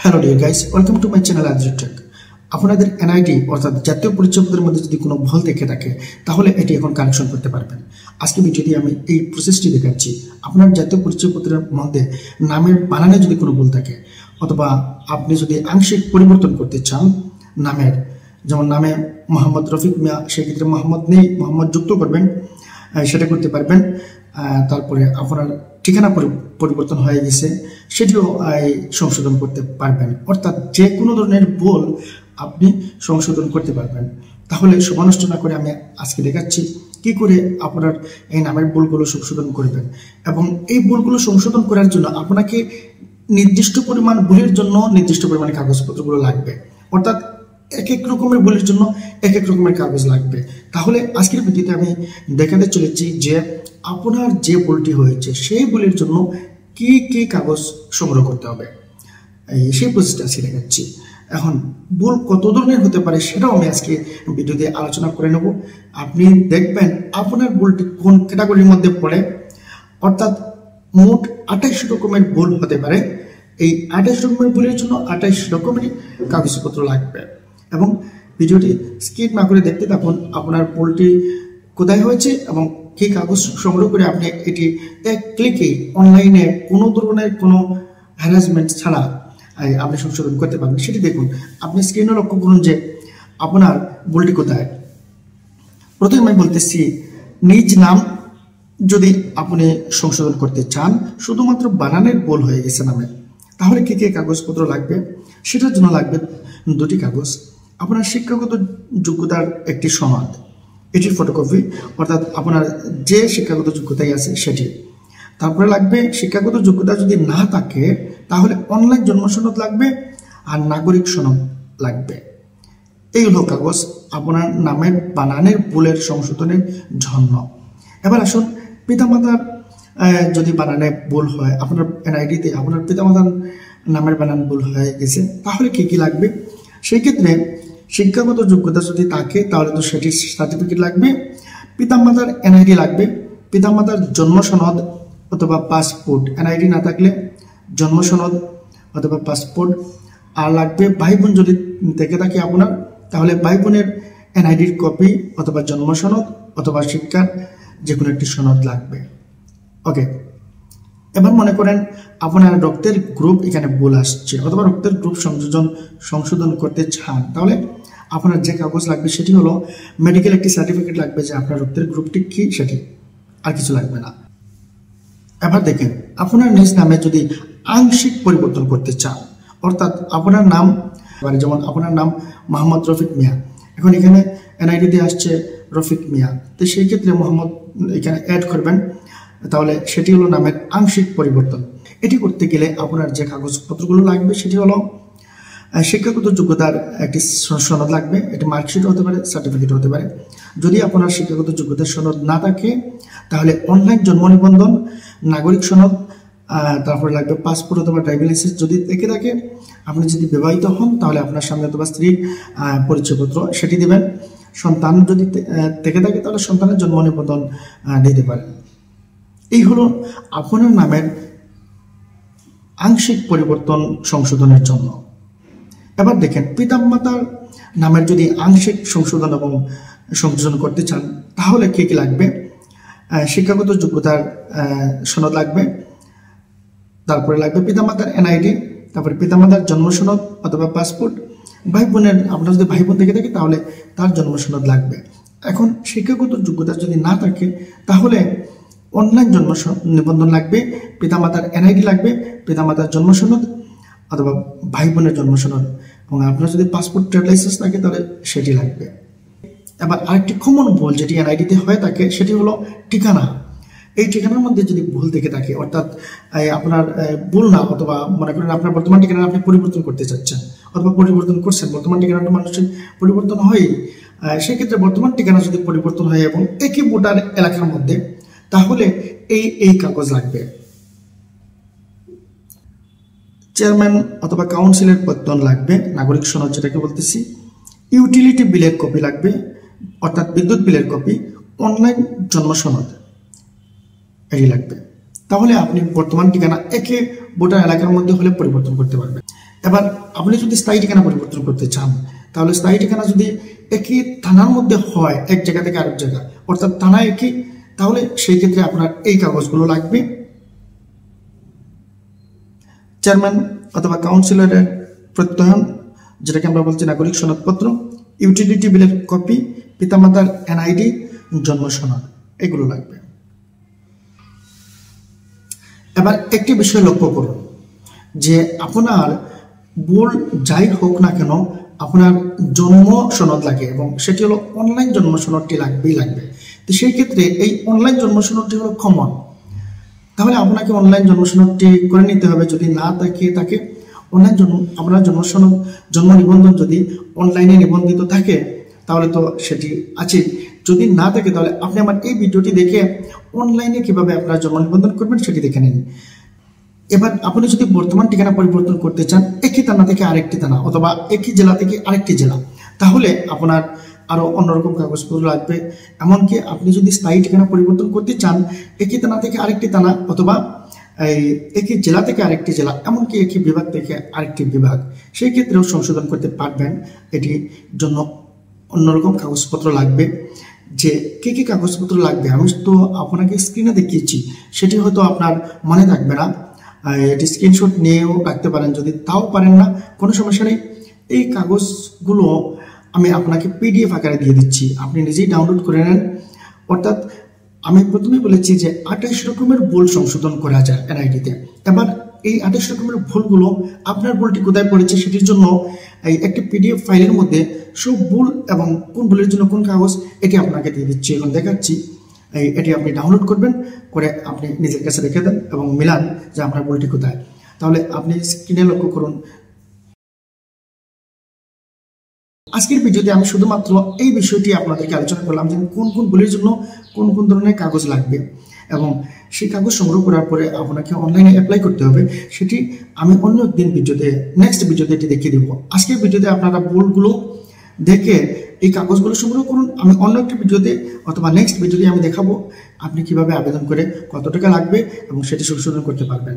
Hello dear guys, welcome to my channel Adritech. আপনাদের NID অর্থাৎ জাতীয় পরিচয়পত্রের মধ্যে যদি কোনো ভুল দেখে থাকে তাহলে এটি এখন কারেকশন করতে পারবেন। আজকে ভিডিওতে আমি এই প্রসেসটি দেখাচ্ছি। আপনার জাতীয় পরিচয়পত্রের মধ্যে নামের বানানে যদি কোনো ভুল থাকে অথবা আপনি যদি আংশিক পরিবর্তন করতে চান নামের, যেমন নামে মোহাম্মদ রফিক মিয়া, সেক্ষেত্রে মোহাম্মদ নেই, মোহাম্মদ যুক্ত করবেন, সেটা করতে পারবেন। তারপরে আপনার ঠিকানা পরিবর্তন হয়ে গেছে, সেটিও সংশোধন করতে পারবেন। অর্থাৎ যে কোনো ধরনের ভুল আপনি সংশোধন করতে পারবেন। তাহলে সময় নষ্ট না করে আমি আজকে দেখাচ্ছি কি করে আপনার এই নামের ভুলগুলো সংশোধন করবেন। এবং এই ভুলগুলো সংশোধন করার জন্য আপনাকে নির্দিষ্ট পরিমাণ ভুলের জন্য নির্দিষ্ট পরিমাণে কাগজপত্রগুলো লাগবে। অর্থাৎ এক এক রকমের ভুলের জন্য এক এক রকমের কাগজ লাগবে। তাহলে আজকের ভিডিওতে আমি দেখাতে চলেছি যে আপনার যে ভুলটি হয়েছে সেই ভুলের জন্য কি কি কাগজ সংগ্রহ করতে হবে, সেই প্রসেসটা আজকে দেখাচ্ছি। এখন ভুল কত ধরনের হতে পারে সেটাও আমি আজকে ভিডিওতে আলোচনা করে নেব। আপনি দেখবেন আপনার ভুলটি কোন ক্যাটাগরির মধ্যে পড়ে। অর্থাৎ মোট 28 রকমের ভুল হতে পারে। এই 28 রকমের ভুলের জন্য 28 রকমের কাগজপত্র লাগবে। এবং ভিডিওটি স্কিপ না করে দেখতে থাকুন আপনার ভুলটি কোথায় হয়েছে এবং কি কাগজ সংগ্রহ করে আপনি এটি এক ক্লিকে অনলাইনে কোনো ধরনের কোনো হ্যারাসমেন্ট ছাড়া আপনি সংশোধন করতে পারবেন সেটি দেখুন। আপনি স্ক্রিনে লক্ষ্য করুন যে আপনার ভুলটি কোথায়। প্রথমে আমি বলতেছি, নিজ নাম যদি আপনি সংশোধন করতে চান, শুধুমাত্র বানানের ভুল হয়ে গেছে নামে, তাহলে কি কি কাগজপত্র লাগবে? সেটার জন্য লাগবে দুটি কাগজ। আপনার শিক্ষাগত যোগ্যতার একটি সনদ, এটির ফটোকপি, অর্থাৎ আপনার যে শিক্ষাগত যোগ্যতাই আছে সেটি। তারপরে লাগবে শিক্ষাগত যোগ্যতা যদি না থাকে তাহলে অনলাইন জন্ম সনদ লাগবে আর নাগরিক সনদ লাগবে। এই হলো কাগজ আপনার নামের বানানের ভুলের সংশোধনের জন্য। এবার আসুন, পিতামাতার যদি বানানে ভুল হয়, আপনার এনআইডিতে আপনার পিতামাতার নামের বানান ভুল হয়ে গেছে, তাহলে কি কি লাগবে? সেই ক্ষেত্রে শিক্ষাগত যোগ্যতা যদি থাকে তাহলে তো সেটির সার্টিফিকেট লাগবে, পিতামাতার এনআইডি লাগবে, পিতামাতার জন্ম সনদ অথবা পাসপোর্ট, এনআইডি না থাকলে জন্ম সনদ অথবা পাসপোর্ট। আর লাগবে ভাই বোন যদি থেকে থাকে আপনার, তাহলে ভাই বোনের এনআইডির কপি অথবা জন্ম সনদ অথবা শিক্ষার যে কোনো একটি সনদ লাগবে। ওকে, এবার মনে করেন আপনার রক্তের গ্রুপ এখানে ভুল আসছে অথবা রক্তের গ্রুপ সংশোধন করতে চান, তাহলে আপনার যে কাগজ লাগবে সেটি হলো মেডিকেল একটি সার্টিফিকেট লাগবে যে আপনার রক্তের গ্রুপটি কি, সেটি, আর কিছু লাগবে না। এবার দেখেন, আপনার নিজ নামে যদি আংশিক পরিবর্তন করতে চান, অর্থাৎ আপনার নাম, যেমন আপনার নাম মোহাম্মদ রফিক মিয়া, এখন এখানে এনআইডিতে আসছে রফিক মিয়া, তো সেই ক্ষেত্রে মোহাম্মদ এখানে অ্যাড করবেন, তাহলে সেটি হলো নামের আংশিক পরিবর্তন। এটি করতে গেলে আপনার যে কাগজপত্রগুলো লাগবে সেটি হলো শিক্ষাগত যোগ্যতার একটি সনদ লাগবে, এটি মার্কশিট হতে পারে, সার্টিফিকেট হতে পারে। যদি আপনার শিক্ষাগত যোগ্যতার সনদ না থাকে তাহলে অনলাইন জন্ম নিবন্ধন, নাগরিক সনদ, তারপরে লাগবে পাসপোর্ট অথবা ড্রাইভিং লাইসেন্স যদি থেকে থাকে। আপনি যদি বিবাহিত হন তাহলে আপনার স্বামী অথবা স্ত্রীর পরিচয়পত্র সেটি দেবেন। সন্তান যদি থেকে থাকে তাহলে সন্তানের জন্ম নিবন্ধন দিতে পারেন। এই হলো আপনার নামের আংশিক পরিবর্তন সংশোধনের জন্য। এবার দেখেন, পিতামাতার নামের যদি আংশিক সংশোধন এবং সংযোজন করতে চান তাহলে কি কি লাগবে? শিক্ষাগত যোগ্যতার সনদ লাগবে, তারপরে লাগবে পিতামাতার এনআইডি, তারপরে পিতামাতার জন্ম সনদ অথবা পাসপোর্ট। ভাই বোনের, আপনার যদি ভাই বোন থেকে থাকে তাহলে তার জন্ম সনদ লাগবে। এখন শিক্ষাগত যোগ্যতা যদি না থাকে তাহলে অনলাইন জন্ম নিবন্ধন লাগবে, পিতামাতার এনআইডি লাগবে, পিতামাতার জন্ম সনদ অথবা ভাই বোনের জন্ম সনদ, এবং আপনার যদি পাসপোর্ট ট্রেড লাইসেন্স থাকে তাহলে সেটি লাগবে। এবার আরেকটি কমন ভুল যেটি এনআইডিতে হয়ে থাকে সেটি হলো ঠিকানা। এই ঠিকানার মধ্যে যদি ভুল থেকে থাকে, অর্থাৎ আপনার ভুল না, অথবা মনে করেন আপনার বর্তমান ঠিকানা আপনি পরিবর্তন করতে চাচ্ছেন অথবা পরিবর্তন করছেন, বর্তমান ঠিকানাটা মানুষের পরিবর্তন হয়, সেক্ষেত্রে বর্তমান ঠিকানা যদি পরিবর্তন হয় এবং একই ভোটার এলাকার মধ্যে, তাহলে এই কাগজ লাগবে। চেয়ারম্যান অথবা কাউন্সিলের বেতন লাগবে, নাগরিক সনদ যেটাকে বলতেছি, ইউটিলিটি বিলের কপি লাগবে, অর্থাৎ বিদ্যুৎ বিলের কপি, অনলাইন জন্ম সনদ এটি লাগবে। তাহলে আপনি বর্তমান ঠিকানা একে ভোটার এলাকার মধ্যে হলে পরিবর্তন করতে পারবেন। এবার আপনি যদি স্থায়ী ঠিকানা পরিবর্তন করতে চান, তাহলে স্থায়ী ঠিকানা যদি একই থানার মধ্যে হয়, এক জায়গা থেকে আরেক জায়গা, অর্থাৎ থানা একই, তাহলে সেই ক্ষেত্রে আপনার এই কাগজগুলো লাগবে। চেয়ারম্যান অথবা কাউন্সিলরের প্রত্যয়ন, যেটাকে আমরা বলছি নাগরিক সনদপত্র, ইউটিলিটি বিলের কপি, পিতামাতার এনআইডি, জন্ম সনদ, এগুলো লাগবে। এবার একটি বিষয় লক্ষ্য করুন যে আপনার ভুল যাই হোক না কেন আপনার জন্ম সনদ লাগে, এবং সেটি হলো অনলাইন জন্ম সনদটি লাগবেই লাগবে। তো সেই ক্ষেত্রে এই অনলাইন জন্ম সনদটি হলো কমন, তাহলে আপনাকে অনলাইন জন্ম সনদটি করে নিতে হবে। যদি না থাকে অনলাইন আপনার জন্ম সনদ, জন্ম নিবন্ধন যদি অনলাইনে নিবন্ধিত থাকে তাহলে তো সেটি আছে। যদি না থাকে তাহলে আপনি আমার এই ভিডিওটি দেখে অনলাইনে কিভাবে আপনার জন্ম নিবন্ধন করবেন সেটি দেখে নিন। এবার আপনি যদি বর্তমান ঠিকানা পরিবর্তন করতে চান একই থানা থেকে আরেকটি থানা অথবা একই জেলা থেকে আরেকটি জেলা, তাহলে আপনার আরো অন্যরকম কাগজপত্র লাগবে। এমনকি আপনি যদি স্থায়ী ঠিকানা পরিবর্তন করতে চান একই থানা থেকে আরেকটি থানা অথবা একই জেলা থেকে আরেকটি জেলা, এমনকি একই বিভাগ থেকে আরেকটি বিভাগ, সেই ক্ষেত্রেও সংশোধন করতে পারবেন। এটির জন্য অন্যরকম কাগজপত্র লাগবে। যে কি কি কাগজপত্র লাগবে আমি তো আপনাকে স্ক্রিনে দেখিয়েছি, সেটি হয়তো আপনার মনে থাকবে না, এটি স্ক্রিনশট নিয়েও রাখতে পারেন। যদি তাও পারেন না, কোনো সমস্যা নেই, এই কাগজগুলো আমি আপনাকে পিডিএফ আকারে দিয়ে দিচ্ছি, আপনি নিজেই ডাউনলোড করে নেন। অর্থাৎ আমি প্রথমেই বলেছি যে 28 রকমের ভুল সংশোধন করা যায় এনআইডিতে। এবার এই 28 রকমের ভুলগুলো আপনার ভুলটি কোথায় পড়েছে সেটির জন্য এই একটি পিডিএফ ফাইলের মধ্যে সব ভুল এবং কোন ভুলের জন্য কোন কাগজ এটি আপনাকে দিয়ে দিচ্ছি, এখন দেখাচ্ছি। এটি আপনি ডাউনলোড করবেন, করে আপনি নিজের কাছে রেখে দেন এবং মিলান যে আপনার ভুলটি কোথায়। তাহলে আপনি স্ক্রিনে লক্ষ্য করুন। আজকের ভিডিওতে আমি শুধুমাত্র এই বিষয়টি আপনাদেরকে আলোচনা করলাম যে কোন কোন ভুলের জন্য কোন কোন ধরনের কাগজ লাগবে, এবং সেই কাগজ সংগ্রহ করার পরে আপনাকে অনলাইনে অ্যাপ্লাই করতে হবে। সেটি আমি অন্য একদিন ভিডিওতে, নেক্সট ভিডিওতে এটি দেখিয়ে দেবো। আজকের ভিডিওতে আপনারা ভুলগুলো দেখে এই কাগজগুলো সংগ্রহ করুন। আমি অন্য একটি ভিডিওতে অথবা নেক্সট ভিডিওতে আমি দেখাবো আপনি কিভাবে আবেদন করে কত টাকা লাগবে এবং সেটি সংশোধন করতে পারবেন।